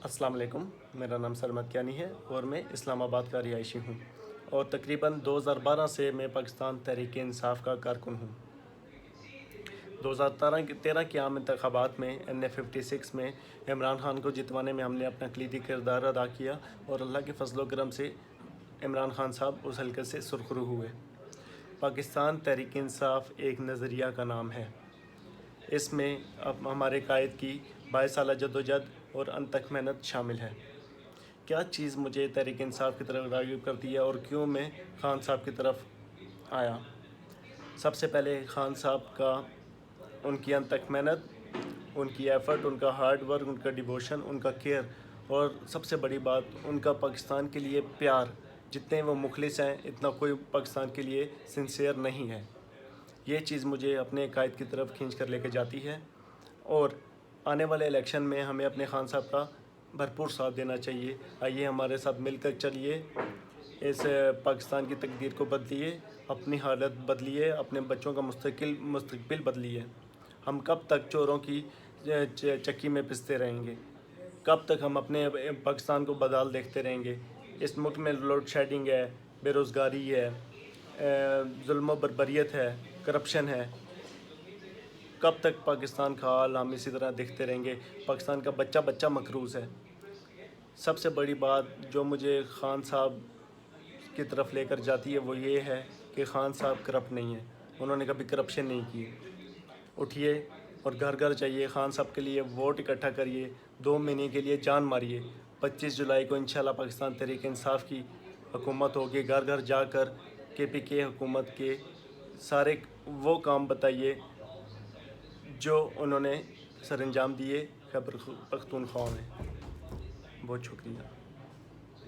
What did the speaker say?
अस्सलाम वालेकुम। मेरा नाम सलमत कियानी है और मैं इस्लामाबाद का रिहायशी हूँ और तकरीबन 2012 से मैं पाकिस्तान तहरीक इंसाफ का कारकुन हूँ। 2013 के आम इंतखाबात में NA56 में इमरान खान को जितवाने में हमने अपना कलीदी किरदार अदा किया और अल्लाह के फजल व करम से इमरान खान साहब उस हल्के से सुरखरू हुए। पाकिस्तान तहरीक इंसाफ एक नज़रिया का नाम है। इसमें अब हमारे कायद की 22 साल जद्दोजहद और अंत तक मेहनत शामिल है। क्या चीज़ मुझे तहरीक इंसाफ की तरफ राग़िब करती है और क्यों मैं खान साहब की तरफ आया? सबसे पहले खान साहब का उनकी अंत तक मेहनत, उनकी एफ़र्ट, उनका हार्ड वर्क, उनका डिवोशन, उनका केयर और सबसे बड़ी बात उनका पाकिस्तान के लिए प्यार। जितने वो मुखलिस हैं इतना कोई पाकिस्तान के लिए सिंसियर नहीं है। ये चीज़ मुझे अपने कायद की तरफ खींच कर लेके जाती है और आने वाले इलेक्शन में हमें अपने खान साहब का भरपूर साथ देना चाहिए। आइए हमारे साथ मिलकर चलिए, इस पाकिस्तान की तकदीर को बदलिए, अपनी हालत बदलिए, अपने बच्चों का मुस्तकबिल बदलिए। हम कब तक चोरों की चक्की में पिसते रहेंगे? कब तक हम अपने पाकिस्तान को बदहाल देखते रहेंगे? इस मुल्क में लोड शेडिंग है, बेरोज़गारी है, जुल्म व बर्बरियत है, करप्शन है। कब तक पाकिस्तान का हाल हम इसी तरह देखते रहेंगे? पाकिस्तान का बच्चा बच्चा मकरूज़ है। सबसे बड़ी बात जो मुझे खान साहब की तरफ लेकर जाती है वो ये है कि खान साहब करप्ट नहीं है, उन्होंने कभी करप्शन नहीं की। उठिए और घर घर जाइए, खान साहब के लिए वोट इकट्ठा करिए, 2 महीने के लिए जान मारिए। 25 जुलाई को इंशाल्लाह पाकिस्तान तहरीक इंसाफ की हुकूमत होगी। घर घर जाकर KPK हुकूमत के सारे वो काम बताइए जो उन्होंने सरअंजाम दिए खैबर पख्तूनख्वा में। बहुत शुक्रिया।